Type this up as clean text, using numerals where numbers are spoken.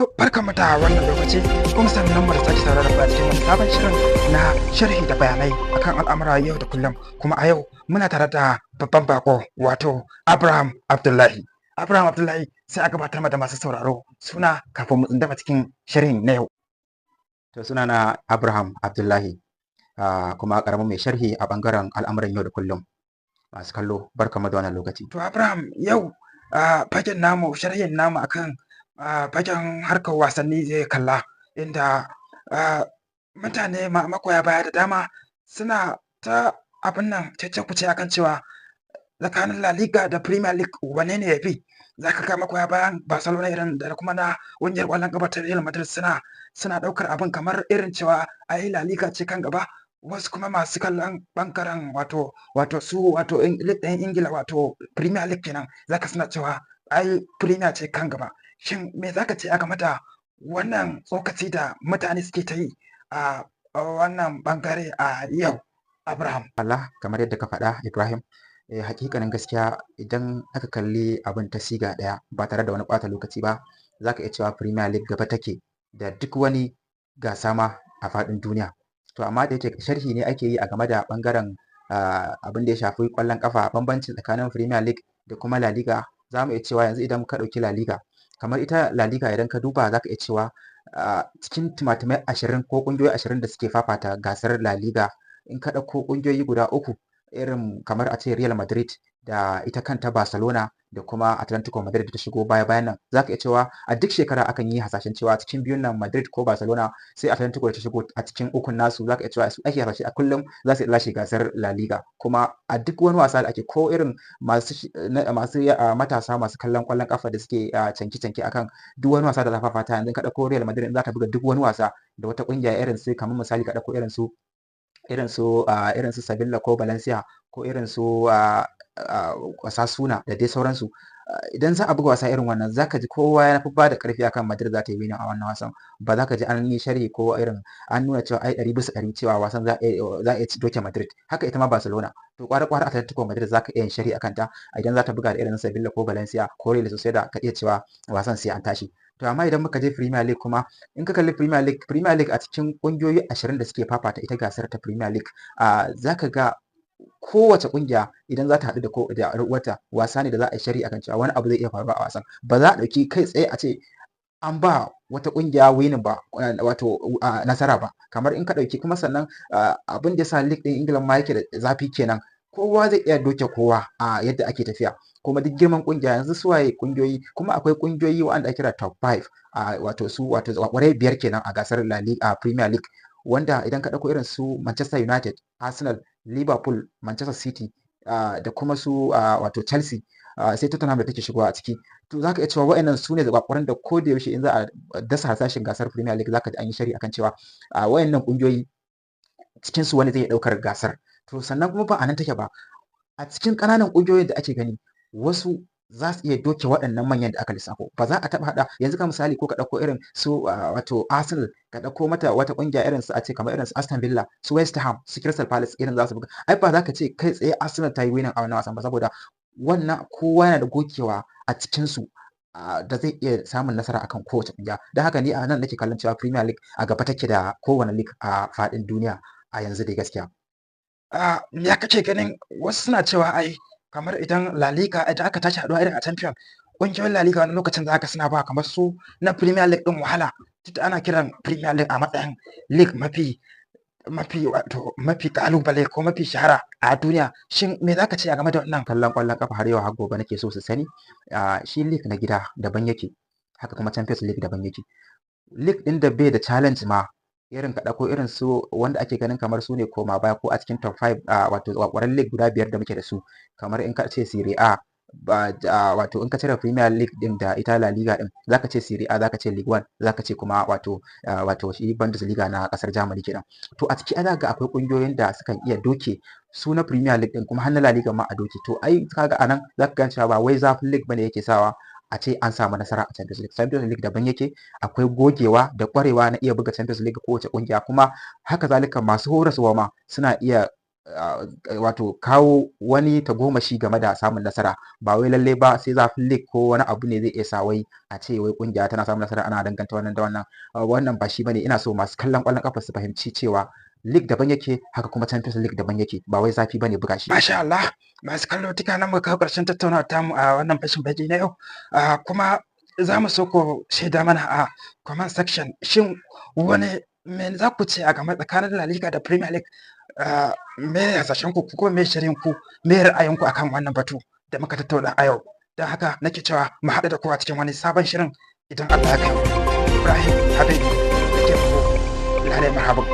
Barkanmu da wannan lokaci kuma sannunmu da sake saurara da cikin wani sabon shirin na sharhi da bayanai akan al'amura yau da kullum. Kuma a yau muna tare da babban bako wato Abraham Abdullahi. Abraham Abdullahi sai a gabatar da masu sauraro suna kafin mu tsindama cikin shirin na yau. To sunana Abraham Abdullahi, kuma ƙaramin mai sharhi a ɓangaren al'amuran yau da kullum. Masu kallo barkanmu da wannan lokaci. To Abraham yau fagen namu sharhin namu akan fagen harkar wasanni zai kalla inda mutane makoya baya da dama suna ta abin nan cece-kuce akan cewa tsakanin La Liga da Premier League wane ne ya fi. Za ka ga makoya bayan Barcelona irin da kuma na ƙungiyar ƙwallon ƙafa ta Real Madrid suna ɗaukar abin kamar irin cewa ai La Liga ce kan gaba. Wasu kuma masu kallon ɓangaren wato League ɗin Ingila wato Premier League kenan za ka suna cewa ai Premier ce kan gaba. Shin me za ka ce a game da wannan tsokaci da mutane suke ta yi a wannan ɓangare a yau, Abraham? Allah kamar yadda ka faɗa Ibrahim, hakikanin gaskiya idan aka kalli abin ta siga ɗaya ba tare da wani ɓata lokaci ba, za ka iya cewa Premier League gaba take da duk wani gasa ma a faɗin duniya. To amma da yake sharhi ne ake yi a game da ɓangaren abin da ya shafi ƙwallon ƙafa, bambancin tsakanin Premier League da kuma La Liga, za mu iya cewa yanzu idan ka ɗauki La Liga, kamar ita La Liga idan ka duba za ka iya cewa cikin timatimai 20 ko ƙungiyoyi 20 da suke fafata gasar La Liga, in ka ɗauko ƙungiyoyi guda uku irin kamar a ce Real Madrid da ita kanta Barcelona da kuma Atletico Madrid da ta shigo baya-bayan nan, za ka iya cewa a duk shekara akan yi hasashen cewa cikin biyun nan Madrid ko Barcelona sai Atletico da ta shigo a cikin ukun nasu, za ka iya cewa su ake hasashe a kullum za su lashe gasar La Liga. Kuma a duk wani wasa da ake ko irin masu matasa masu kallon ƙwallon ƙafa da suke canke-canke akan duk wani wasa da za fafata, yanzu ka ɗauko Real Madrid za ta buga duk wani wasa da wata ƙungiya irin su, kamar misali ka ɗauko irin su Sevilla ko Valencia ko irin su Osasuna da dai sauransu. Idan za a buga wasa irin wannan za ka ji kowa ya fi ba da ƙarfi akan Madrid za ta yi winning a wannan wasan. Ba za ka ji an yi sharhi ko irin an nuna cewa ai 100% cewa wasan za a iya doke Madrid. Haka ita ma Barcelona. To kwara-kwara Atletico Madrid za ka iya yin sharhi akan ta idan za ta buga da irin Sevilla ko Valencia ko Real Sociedad, ka iya cewa wasan sai an tashi. To amma idan muka je Premier League kuma, in ka kalli Premier League a cikin ƙungiyoyi 20 da suke fafata ita gasar ta Premier League, za ka ga kowace ƙungiya idan za ta haɗu da wata wasa ne da za a yi sharhi akan cewa wani abu zai iya faruwa a wasan. Ba za a ɗauki kai tsaye a ce an ba wata ƙungiya winning ba, wato nasara ba. Kamar in ka ɗauki kuma sannan abin da ya sa League ɗin Ingila ma yake da zafi kenan, kowa zai iya doke kowa a yadda ake tafiya. Kuma duk girman ƙungiya yanzu suwaye ƙungiyoyi, kuma akwai ƙungiyoyi wanda ake kira top 5, wato ƙwarai 5 kenan a gasar Premier League, wanda idan ka ɗauko irin su Manchester United, Arsenal, Liverpool, Manchester City da kuma su wato Chelsea, sai Tottenham da take shigowa a ciki. To za ka iya cewa waɗannan su ne zaɓaɓɓuran da ko da yaushe in za a dasa harsashin gasar Premier League za ka ji an yi sharhi akan cewa waɗannan ƙungiyoyi cikin su wani zai ɗaukar gasar. To sannan kuma ba a nan take ba, a cikin ƙananan ƙungiyoyin da ake gani wasu za su iya doke waɗannan manyan da aka lissafo. Ba za a taɓa haɗa, yanzu ka misali ko ka ɗauko irin su wato Arsenal, ka ɗauko mata wata ƙungiya irin su a ce kamar irin su Aston Villa, su West Ham, su Crystal Palace irin za su buga. Ai ba za ka ce kai tsaye Arsenal ta yi winning a wannan wasan ba, saboda wannan kowa yana da gogewa a cikin su da zai iya samun nasara akan kowace ƙungiya. Don haka ni a nan nake kallon cewa Premier League a gaba take da kowane league a faɗin duniya a yanzu dai gaskiya. Ya kake ganin wasu suna cewa ai kamar idan La Liga idan aka tashi haɗuwa irin a Champions, ƙungiyoyin La Liga wani lokacin za ka suna ba kamar su na Premier League ɗin wahala. Duk da ana kiran Premier League a matsayin league mafi ƙalubale ko mafi shahara a duniya. Shin me za ka ce a game da wannan? Kallon ƙwallon ƙafa har yau har gobe nake so su sani, shi league na gida daban yake, haka kuma Champions League daban yake. League ɗin da bai da challenge ma, irin ka ɗauko irin su wanda ake ganin kamar su ne koma baya ko a cikin top 5, wato ƙwaƙwaran league guda 5 da muke da su, kamar in ka ce Serie A, wato in ka cire Premier League din da ita La Liga din, zaka ce Serie A, zaka ce Ligue 1, zaka ce kuma wato shi Bundesliga na kasar Germany kenan. To a ciki ana ga akwai kungiyoyin da sukan iya doke su na Premier League din, kuma har na La Liga ma a doke. To ai kaga anan zaka ga cewa ba wai zafin league bane yake sawa a ce an samu nasara a Champions League. Champions League daban yake, akwai gogewa da kwarewa na iya buga Champions League kowace kungiya, kuma haka zalika masu horaswa ma suna iya wato kawo wani tagomashi game da samun nasara, ba wai lallai ba sai zafin league ko wani abu ne zai iya sa wai a ce wai ƙungiya tana samun nasara ana danganta wannan da wannan. Wannan ba shi bane. Ina so masu kallon ƙwallon ƙafa su fahimci cewa league daban yake, haka kuma Champions League daban yake, ba wai zafi bane buga shi. Masha Allah, masu kallo duka nan muka kawo ƙarshen tattaunawar tamu a wannan fashin baki na yau. Kuma za mu so ku shaida mana a comment section, shin me za ku ce a game tsakanin La Liga da Premier League? Me hasashen ku ko me shirin ku, me ra'ayin ku akan wannan batu da muka tattauna a yau? Don haka nake cewa mu haɗu da kowa cikin wani sabon shirin idan Allah ya kai mu. Ibrahim Habibu nake muku lalai marhaban.